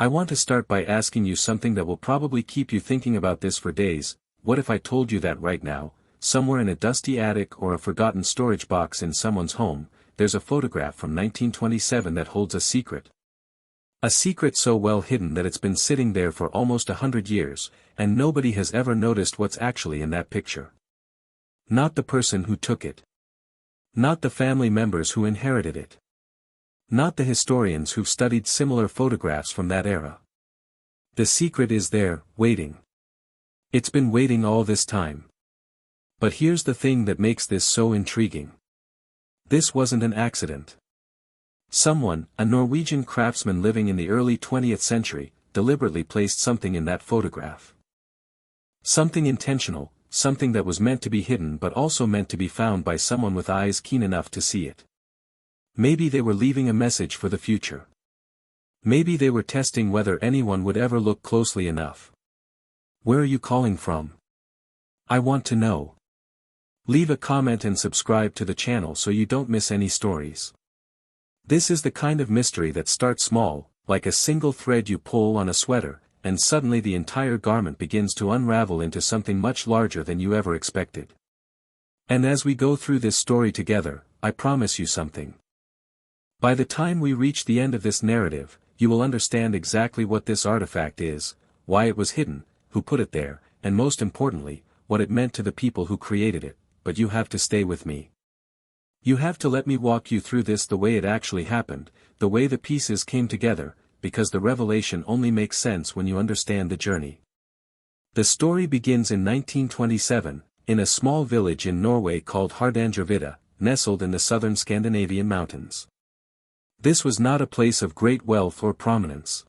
I want to start by asking you something that will probably keep you thinking about this for days. What if I told you that right now, somewhere in a dusty attic or a forgotten storage box in someone's home, there's a photograph from 1927 that holds a secret? A secret so well hidden that it's been sitting there for almost 100 years, and nobody has ever noticed what's actually in that picture. Not the person who took it. Not the family members who inherited it. Not the historians who've studied similar photographs from that era. The secret is there, waiting. It's been waiting all this time. But here's the thing that makes this so intriguing. This wasn't an accident. Someone, a Norwegian craftsman living in the early 20th century, deliberately placed something in that photograph. Something intentional, something that was meant to be hidden but also meant to be found by someone with eyes keen enough to see it. Maybe they were leaving a message for the future. Maybe they were testing whether anyone would ever look closely enough. Where are you calling from? I want to know. Leave a comment and subscribe to the channel so you don't miss any stories. This is the kind of mystery that starts small, like a single thread you pull on a sweater, and suddenly the entire garment begins to unravel into something much larger than you ever expected. And as we go through this story together, I promise you something. By the time we reach the end of this narrative, you will understand exactly what this artifact is, why it was hidden, who put it there, and most importantly, what it meant to the people who created it. But you have to stay with me. You have to let me walk you through this the way it actually happened, the way the pieces came together, because the revelation only makes sense when you understand the journey. The story begins in 1927, in a small village in Norway called Hardangervidda, nestled in the southern Scandinavian mountains. This was not a place of great wealth or prominence.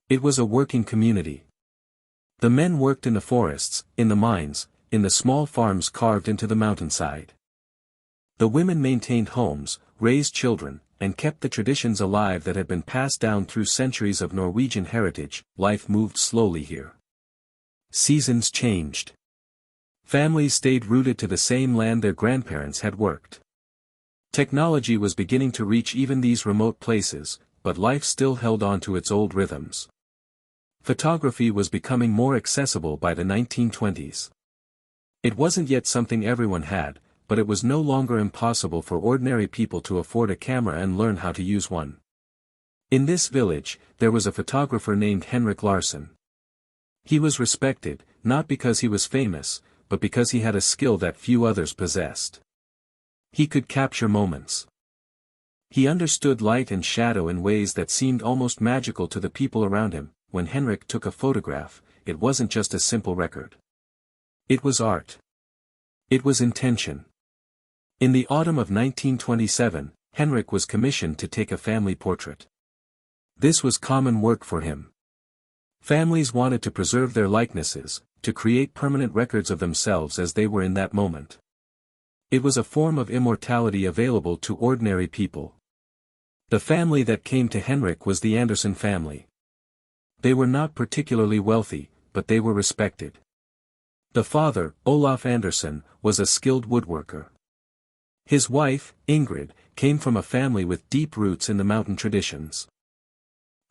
It was a working community. The men worked in the forests, in the mines, in the small farms carved into the mountainside. The women maintained homes, raised children, and kept the traditions alive that had been passed down through centuries of Norwegian heritage. Life moved slowly here. Seasons changed. Families stayed rooted to the same land their grandparents had worked. Technology was beginning to reach even these remote places, but life still held on to its old rhythms. Photography was becoming more accessible by the 1920s. It wasn't yet something everyone had, but it was no longer impossible for ordinary people to afford a camera and learn how to use one. In this village, there was a photographer named Henrik Larsen. He was respected, not because he was famous, but because he had a skill that few others possessed. He could capture moments. He understood light and shadow in ways that seemed almost magical to the people around him. When Henrik took a photograph, it wasn't just a simple record. It was art. It was intention. In the autumn of 1927, Henrik was commissioned to take a family portrait. This was common work for him. Families wanted to preserve their likenesses, to create permanent records of themselves as they were in that moment. It was a form of immortality available to ordinary people. The family that came to Henrik was the Andersen family. They were not particularly wealthy, but they were respected. The father, Olaf Andersen, was a skilled woodworker. His wife, Ingrid, came from a family with deep roots in the mountain traditions.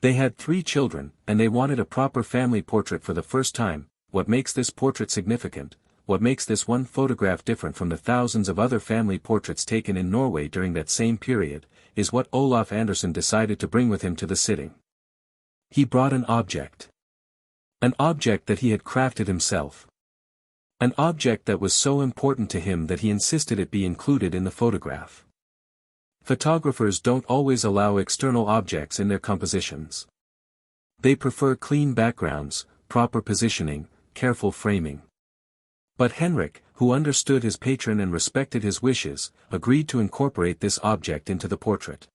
They had 3 children, and they wanted a proper family portrait for the first time. What makes this portrait significant, what makes this one photograph different from the thousands of other family portraits taken in Norway during that same period, is what Olaf Andersen decided to bring with him to the sitting. He brought an object. An object that he had crafted himself. An object that was so important to him that he insisted it be included in the photograph. Photographers don't always allow external objects in their compositions. They prefer clean backgrounds, proper positioning, careful framing. But Henrik, who understood his patron and respected his wishes, agreed to incorporate this object into the portrait.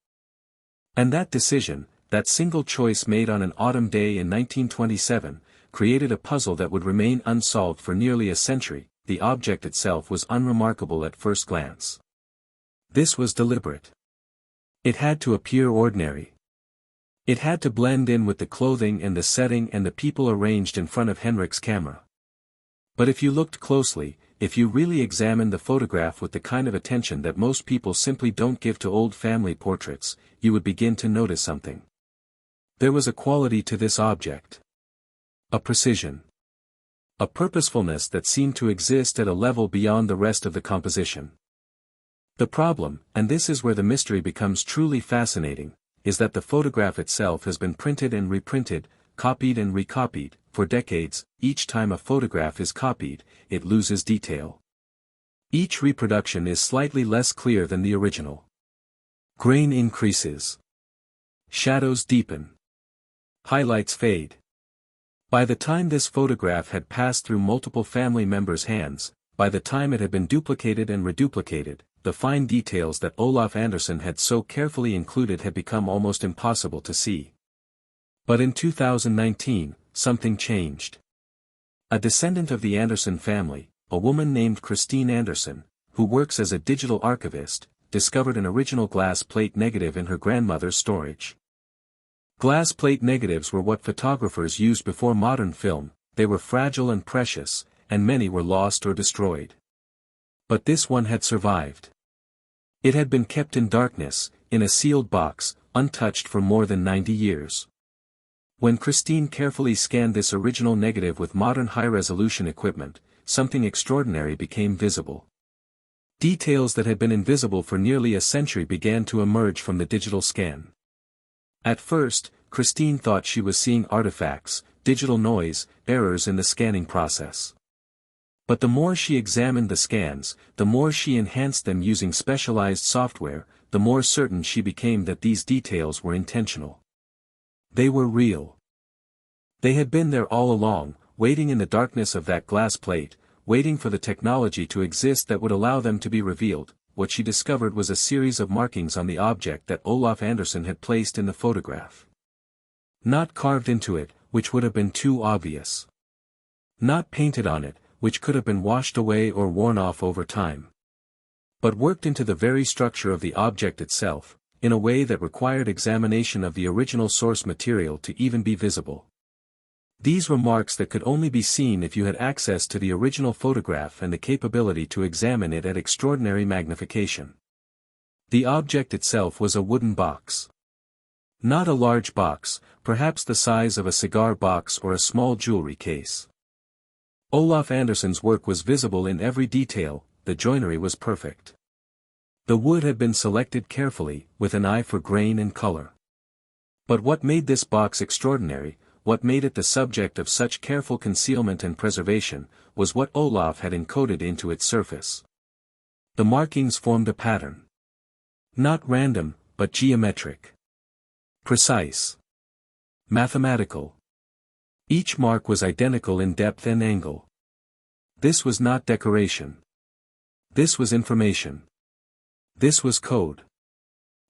And that decision, that single choice made on an autumn day in 1927, created a puzzle that would remain unsolved for nearly a century. The object itself was unremarkable at first glance. This was deliberate. It had to appear ordinary. It had to blend in with the clothing and the setting and the people arranged in front of Henrik's camera. But if you looked closely, if you really examined the photograph with the kind of attention that most people simply don't give to old family portraits, you would begin to notice something. There was a quality to this object. A precision. A purposefulness that seemed to exist at a level beyond the rest of the composition. The problem, and this is where the mystery becomes truly fascinating, is that the photograph itself has been printed and reprinted, copied and recopied, for decades. Each time a photograph is copied, it loses detail. Each reproduction is slightly less clear than the original. Grain increases. Shadows deepen. Highlights fade. By the time this photograph had passed through multiple family members' hands, by the time it had been duplicated and reduplicated, the fine details that Olaf Andersen had so carefully included had become almost impossible to see. But in 2019, something changed. A descendant of the Andersen family, a woman named Christine Andersen, who works as a digital archivist, discovered an original glass plate negative in her grandmother's storage. Glass plate negatives were what photographers used before modern film. They were fragile and precious, and many were lost or destroyed. But this one had survived. It had been kept in darkness, in a sealed box, untouched for more than 90 years. When Christine carefully scanned this original negative with modern high-resolution equipment, something extraordinary became visible. Details that had been invisible for nearly a century began to emerge from the digital scan. At first, Christine thought she was seeing artifacts, digital noise, errors in the scanning process. But the more she examined the scans, the more she enhanced them using specialized software, the more certain she became that these details were intentional. They were real. They had been there all along, waiting in the darkness of that glass plate, waiting for the technology to exist that would allow them to be revealed. What she discovered was a series of markings on the object that Olaf Andersen had placed in the photograph. Not carved into it, which would have been too obvious. Not painted on it, which could have been washed away or worn off over time. But worked into the very structure of the object itself, in a way that required examination of the original source material to even be visible. These were marks that could only be seen if you had access to the original photograph and the capability to examine it at extraordinary magnification. The object itself was a wooden box. Not a large box, perhaps the size of a cigar box or a small jewelry case. Olaf Andersen's work was visible in every detail. The joinery was perfect. The wood had been selected carefully, with an eye for grain and color. But what made this box extraordinary, what made it the subject of such careful concealment and preservation, was what Olaf had encoded into its surface. The markings formed a pattern. Not random, but geometric. Precise. Mathematical. Each mark was identical in depth and angle. This was not decoration. This was information. This was code.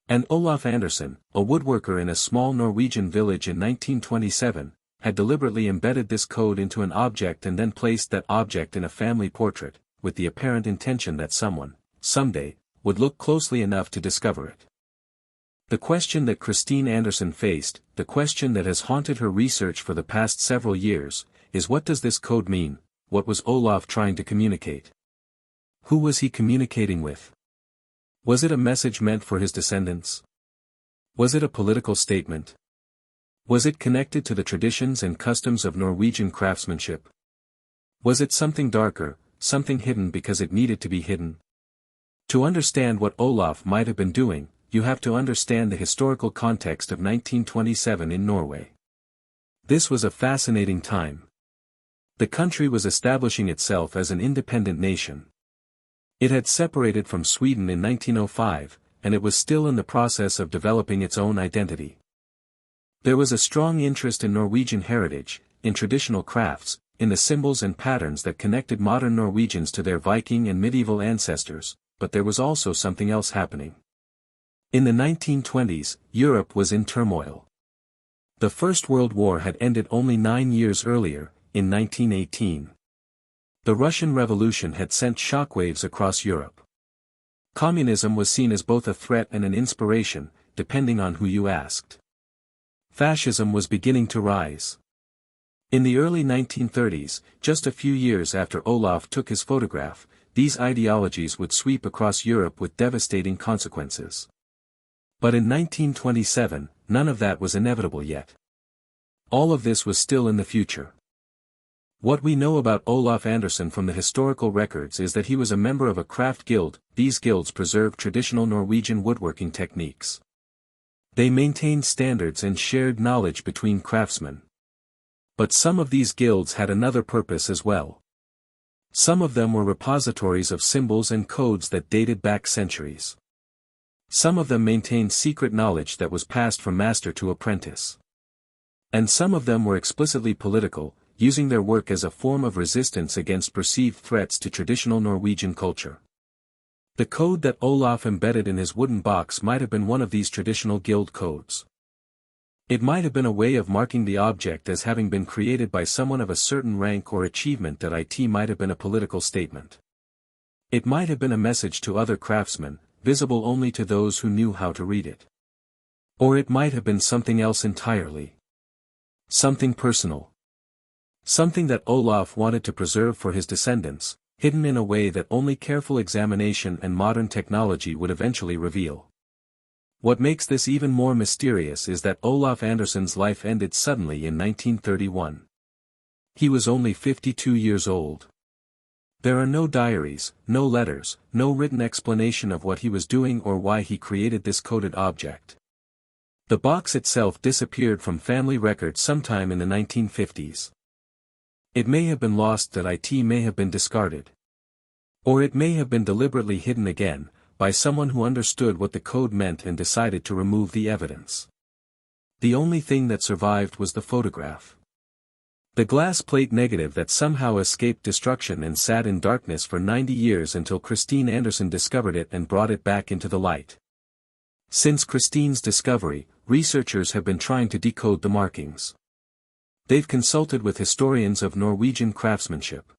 And Olaf Andersen, a woodworker in a small Norwegian village in 1927, had deliberately embedded this code into an object and then placed that object in a family portrait, with the apparent intention that someone, someday, would look closely enough to discover it. The question that Christine Andersen faced, the question that has haunted her research for the past several years, is what does this code mean? What was Olaf trying to communicate? Who was he communicating with? Was it a message meant for his descendants? Was it a political statement? Was it connected to the traditions and customs of Norwegian craftsmanship? Was it something darker, something hidden because it needed to be hidden? To understand what Olaf might have been doing, you have to understand the historical context of 1927 in Norway. This was a fascinating time. The country was establishing itself as an independent nation. It had separated from Sweden in 1905, and it was still in the process of developing its own identity. There was a strong interest in Norwegian heritage, in traditional crafts, in the symbols and patterns that connected modern Norwegians to their Viking and medieval ancestors, but there was also something else happening. In the 1920s, Europe was in turmoil. The First World War had ended only 9 years earlier, in 1918. The Russian Revolution had sent shockwaves across Europe. Communism was seen as both a threat and an inspiration, depending on who you asked. Fascism was beginning to rise. In the early 1930s, just a few years after Olaf took his photograph, these ideologies would sweep across Europe with devastating consequences. But in 1927, none of that was inevitable yet. All of this was still in the future. What we know about Olaf Andersen from the historical records is that he was a member of a craft guild. These guilds preserved traditional Norwegian woodworking techniques. They maintained standards and shared knowledge between craftsmen. But some of these guilds had another purpose as well. Some of them were repositories of symbols and codes that dated back centuries. Some of them maintained secret knowledge that was passed from master to apprentice. And some of them were explicitly political, using their work as a form of resistance against perceived threats to traditional Norwegian culture. The code that Olaf embedded in his wooden box might have been one of these traditional guild codes. It might have been a way of marking the object as having been created by someone of a certain rank or achievement. That it might have been a political statement. It might have been a message to other craftsmen, visible only to those who knew how to read it. Or it might have been something else entirely. Something personal. Something that Olaf wanted to preserve for his descendants, hidden in a way that only careful examination and modern technology would eventually reveal. What makes this even more mysterious is that Olaf Andersen's life ended suddenly in 1931. He was only 52 years old. There are no diaries, no letters, no written explanation of what he was doing or why he created this coded object. The box itself disappeared from family records sometime in the 1950s. It may have been lost. That it may have been discarded. Or it may have been deliberately hidden again, by someone who understood what the code meant and decided to remove the evidence. The only thing that survived was the photograph. The glass plate negative that somehow escaped destruction and sat in darkness for 90 years until Christine Andersen discovered it and brought it back into the light. Since Christine's discovery, researchers have been trying to decode the markings. They've consulted with historians of Norwegian craftsmanship.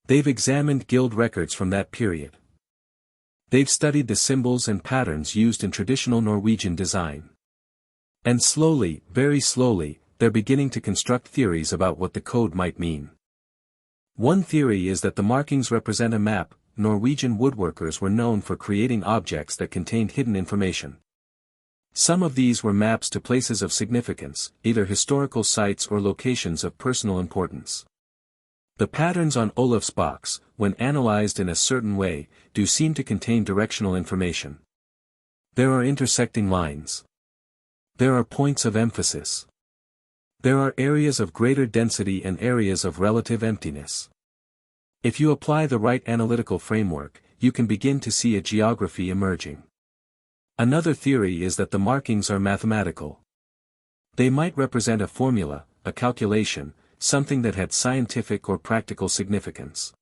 They've examined guild records from that period. They've studied the symbols and patterns used in traditional Norwegian design. And slowly, very slowly, they're beginning to construct theories about what the code might mean. One theory is that the markings represent a map. Norwegian woodworkers were known for creating objects that contained hidden information. Some of these were maps to places of significance, either historical sites or locations of personal importance. The patterns on Olaf's box, when analyzed in a certain way, do seem to contain directional information. There are intersecting lines. There are points of emphasis. There are areas of greater density and areas of relative emptiness. If you apply the right analytical framework, you can begin to see a geography emerging. Another theory is that the markings are mathematical. They might represent a formula, a calculation, something that had scientific or practical significance.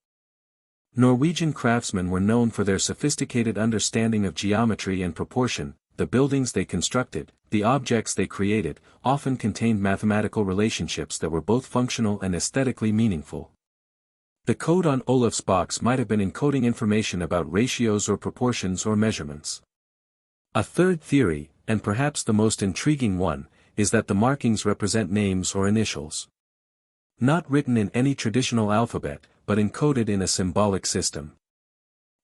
Norwegian craftsmen were known for their sophisticated understanding of geometry and proportion. The buildings they constructed, the objects they created, often contained mathematical relationships that were both functional and aesthetically meaningful. The code on Olaf's box might have been encoding information about ratios or proportions or measurements. A third theory, and perhaps the most intriguing one, is that the markings represent names or initials. Not written in any traditional alphabet, but encoded in a symbolic system.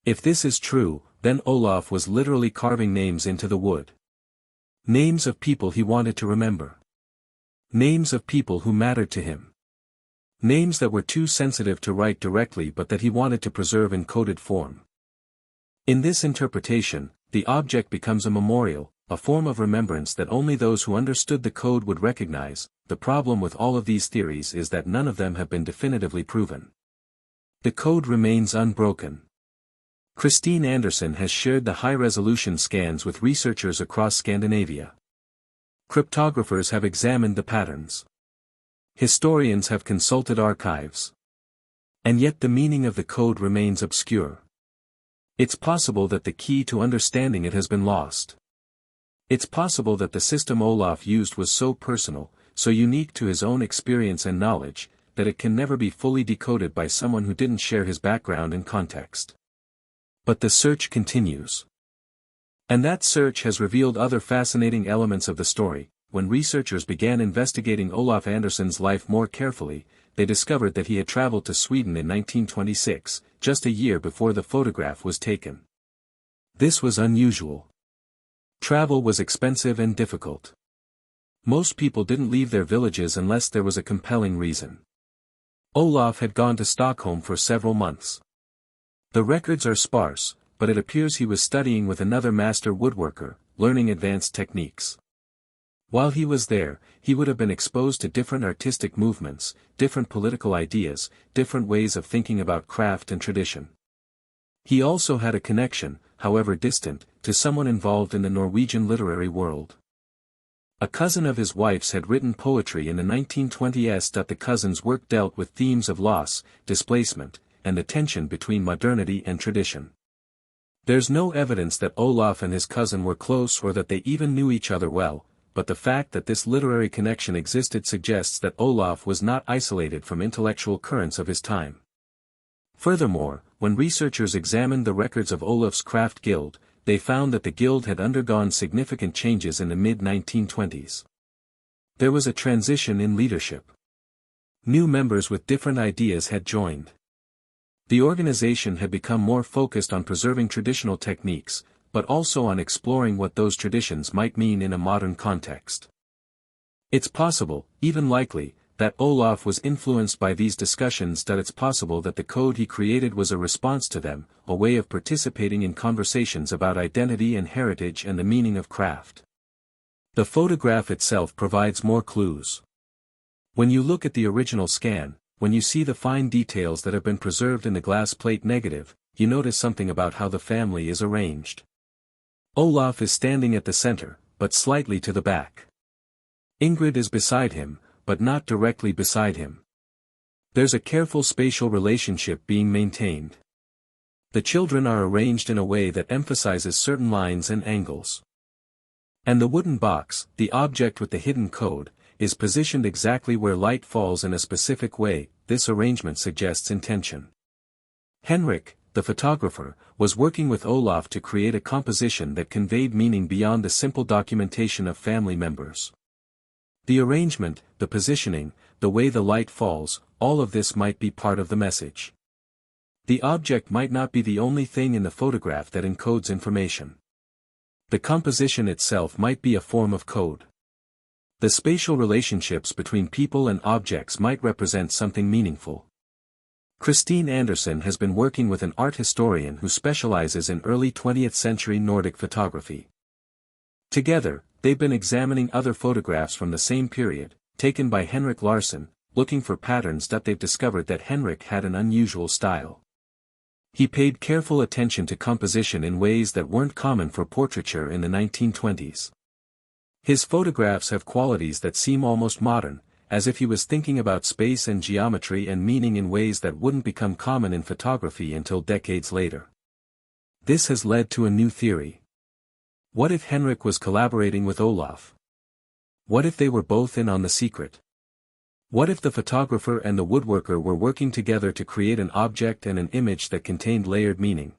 If this is true, then Olaf was literally carving names into the wood. Names of people he wanted to remember. Names of people who mattered to him. Names that were too sensitive to write directly but that he wanted to preserve in coded form. In this interpretation, the object becomes a memorial, a form of remembrance that only those who understood the code would recognize. The problem with all of these theories is that none of them have been definitively proven. The code remains unbroken. Christine Andersen has shared the high-resolution scans with researchers across Scandinavia. Cryptographers have examined the patterns. Historians have consulted archives. And yet the meaning of the code remains obscure. It's possible that the key to understanding it has been lost. It's possible that the system Olaf used was so personal, so unique to his own experience and knowledge, that it can never be fully decoded by someone who didn't share his background and context. But the search continues. And that search has revealed other fascinating elements of the story. When researchers began investigating Olaf Andersen's life more carefully, they discovered that he had traveled to Sweden in 1926, just a year before the photograph was taken. This was unusual. Travel was expensive and difficult. Most people didn't leave their villages unless there was a compelling reason. Olaf had gone to Stockholm for several months. The records are sparse, but it appears he was studying with another master woodworker, learning advanced techniques. While he was there, he would have been exposed to different artistic movements, different political ideas, different ways of thinking about craft and tradition. He also had a connection, however distant, to someone involved in the Norwegian literary world. A cousin of his wife's had written poetry in the 1920s. The cousin's work dealt with themes of loss, displacement, and the tension between modernity and tradition. There's no evidence that Olaf and his cousin were close or that they even knew each other well, but the fact that this literary connection existed suggests that Olaf was not isolated from intellectual currents of his time. Furthermore, when researchers examined the records of Olaf's craft guild, they found that the guild had undergone significant changes in the mid-1920s. There was a transition in leadership. New members with different ideas had joined. The organization had become more focused on preserving traditional techniques, but also on exploring what those traditions might mean in a modern context. It's possible, even likely, that Olaf was influenced by these discussions. It's possible that the code he created was a response to them, a way of participating in conversations about identity and heritage and the meaning of craft. The photograph itself provides more clues. When you look at the original scan, when you see the fine details that have been preserved in the glass plate negative, you notice something about how the family is arranged. Olaf is standing at the center, but slightly to the back. Ingrid is beside him, but not directly beside him. There's a careful spatial relationship being maintained. The children are arranged in a way that emphasizes certain lines and angles. And the wooden box, the object with the hidden code, is positioned exactly where light falls in a specific way. This arrangement suggests intention. Henrik, the photographer, was working with Olaf to create a composition that conveyed meaning beyond the simple documentation of family members. The arrangement, the positioning, the way the light falls, all of this might be part of the message. The object might not be the only thing in the photograph that encodes information. The composition itself might be a form of code. The spatial relationships between people and objects might represent something meaningful. Christine Andersen has been working with an art historian who specializes in early 20th century Nordic photography. Together, they've been examining other photographs from the same period, taken by Henrik Larsson, looking for patterns. They've discovered that Henrik had an unusual style. He paid careful attention to composition in ways that weren't common for portraiture in the 1920s. His photographs have qualities that seem almost modern, as if he was thinking about space and geometry and meaning in ways that wouldn't become common in photography until decades later. This has led to a new theory. What if Henrik was collaborating with Olaf? What if they were both in on the secret? What if the photographer and the woodworker were working together to create an object and an image that contained layered meaning?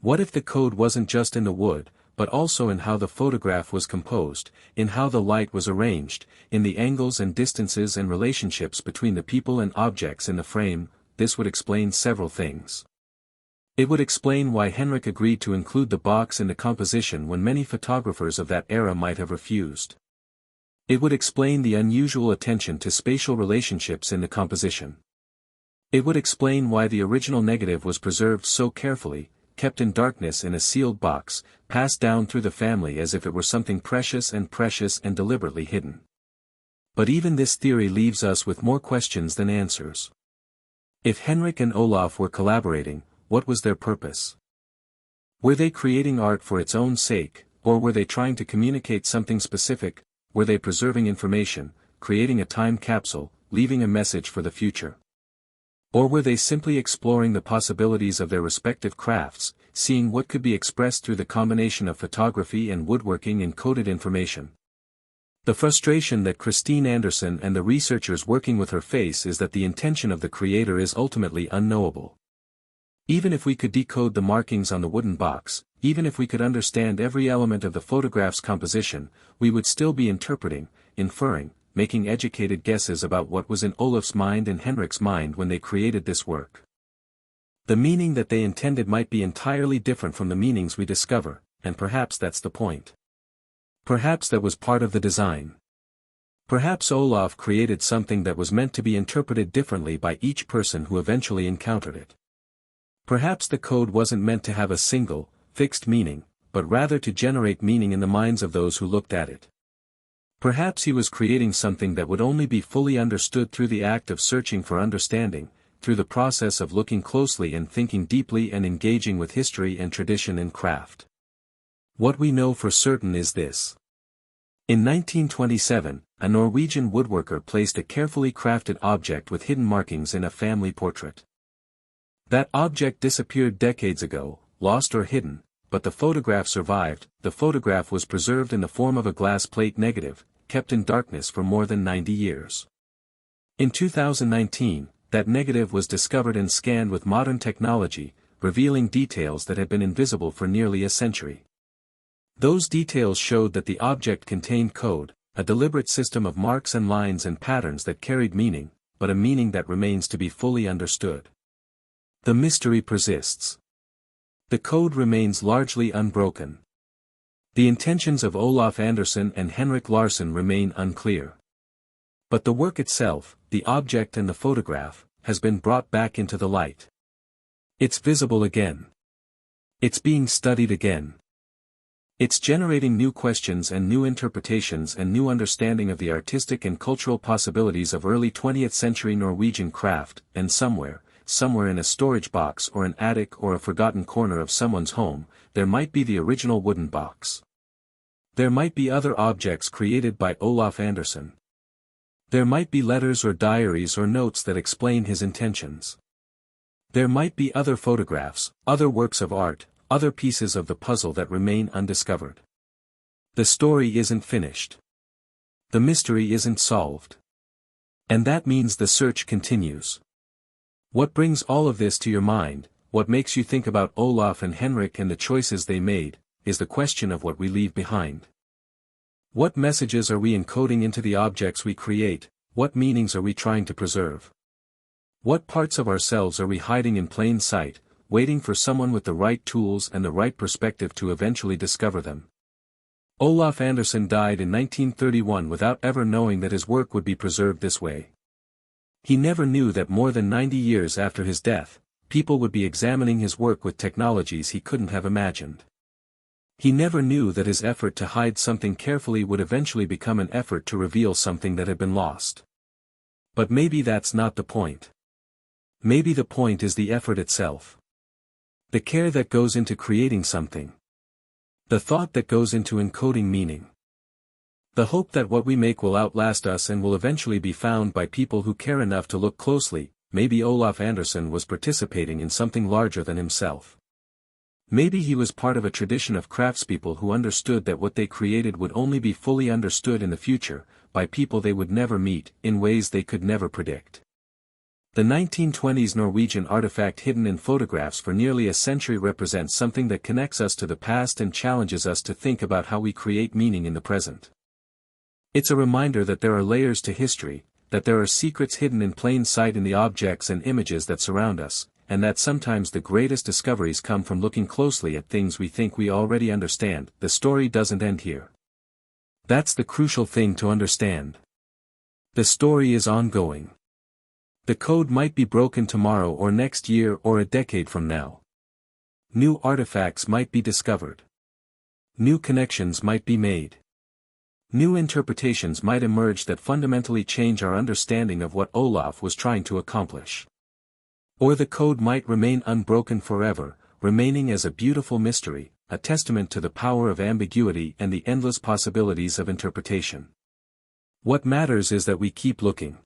What if the code wasn't just in the wood, but also in how the photograph was composed, in how the light was arranged, in the angles and distances and relationships between the people and objects in the frame? This would explain several things. It would explain why Henrik agreed to include the box in the composition when many photographers of that era might have refused. It would explain the unusual attention to spatial relationships in the composition. It would explain why the original negative was preserved so carefully, kept in darkness in a sealed box, passed down through the family as if it were something precious and deliberately hidden. But even this theory leaves us with more questions than answers. If Henrik and Olaf were collaborating, what was their purpose? Were they creating art for its own sake, or were they trying to communicate something specific? Were they preserving information, creating a time capsule, leaving a message for the future? Or were they simply exploring the possibilities of their respective crafts, seeing what could be expressed through the combination of photography and woodworking encoded information? The frustration that Christine Andersen and the researchers working with her face is that the intention of the creator is ultimately unknowable. Even if we could decode the markings on the wooden box, even if we could understand every element of the photograph's composition, we would still be interpreting, inferring, making educated guesses about what was in Olaf's mind and Henrik's mind when they created this work. The meaning that they intended might be entirely different from the meanings we discover, and perhaps that's the point. Perhaps that was part of the design. Perhaps Olaf created something that was meant to be interpreted differently by each person who eventually encountered it. Perhaps the code wasn't meant to have a single, fixed meaning, but rather to generate meaning in the minds of those who looked at it. Perhaps he was creating something that would only be fully understood through the act of searching for understanding, through the process of looking closely and thinking deeply and engaging with history and tradition and craft. What we know for certain is this. In 1927, a Norwegian woodworker placed a carefully crafted object with hidden markings in a family portrait. That object disappeared decades ago, lost or hidden, but the photograph survived. The photograph was preserved in the form of a glass plate negative, kept in darkness for more than 90 years. In 2019, that negative was discovered and scanned with modern technology, revealing details that had been invisible for nearly a century. Those details showed that the object contained code, a deliberate system of marks and lines and patterns that carried meaning, but a meaning that remains to be fully understood. The mystery persists. The code remains largely unbroken. The intentions of Olaf Andersen and Henrik Larsen remain unclear. But the work itself, the object and the photograph, has been brought back into the light. It's visible again. It's being studied again. It's generating new questions and new interpretations and new understanding of the artistic and cultural possibilities of early 20th century Norwegian craft, and somewhere in a storage box or an attic or a forgotten corner of someone's home, there might be the original wooden box. There might be other objects created by Olaf Andersen. There might be letters or diaries or notes that explain his intentions. There might be other photographs, other works of art, other pieces of the puzzle that remain undiscovered. The story isn't finished. The mystery isn't solved. And that means the search continues. What brings all of this to your mind, what makes you think about Olaf and Henrik and the choices they made, is the question of what we leave behind. What messages are we encoding into the objects we create? What meanings are we trying to preserve? What parts of ourselves are we hiding in plain sight, waiting for someone with the right tools and the right perspective to eventually discover them? Olaf Andersen died in 1931 without ever knowing that his work would be preserved this way. He never knew that more than 90 years after his death, people would be examining his work with technologies he couldn't have imagined. He never knew that his effort to hide something carefully would eventually become an effort to reveal something that had been lost. But maybe that's not the point. Maybe the point is the effort itself. The care that goes into creating something. The thought that goes into encoding meaning. The hope that what we make will outlast us and will eventually be found by people who care enough to look closely. Maybe Olaf Andersen was participating in something larger than himself. Maybe he was part of a tradition of craftspeople who understood that what they created would only be fully understood in the future, by people they would never meet, in ways they could never predict. The 1920s Norwegian artifact hidden in photographs for nearly a century represents something that connects us to the past and challenges us to think about how we create meaning in the present. It's a reminder that there are layers to history, that there are secrets hidden in plain sight in the objects and images that surround us, and that sometimes the greatest discoveries come from looking closely at things we think we already understand. The story doesn't end here. That's the crucial thing to understand. The story is ongoing. The code might be broken tomorrow or next year or a decade from now. New artifacts might be discovered. New connections might be made. New interpretations might emerge that fundamentally change our understanding of what Olaf was trying to accomplish. Or the code might remain unbroken forever, remaining as a beautiful mystery, a testament to the power of ambiguity and the endless possibilities of interpretation. What matters is that we keep looking.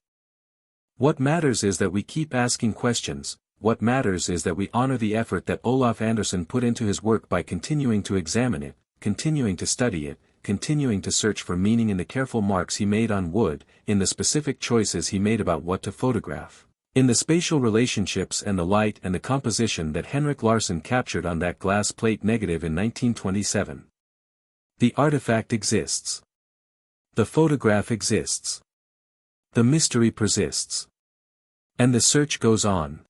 What matters is that we keep asking questions. What matters is that we honor the effort that Olaf Andersen put into his work by continuing to examine it, continuing to study it, continuing to search for meaning in the careful marks he made on wood, in the specific choices he made about what to photograph, in the spatial relationships and the light and the composition that Henrik Larsen captured on that glass plate negative in 1927. The artifact exists. The photograph exists. The mystery persists. And the search goes on.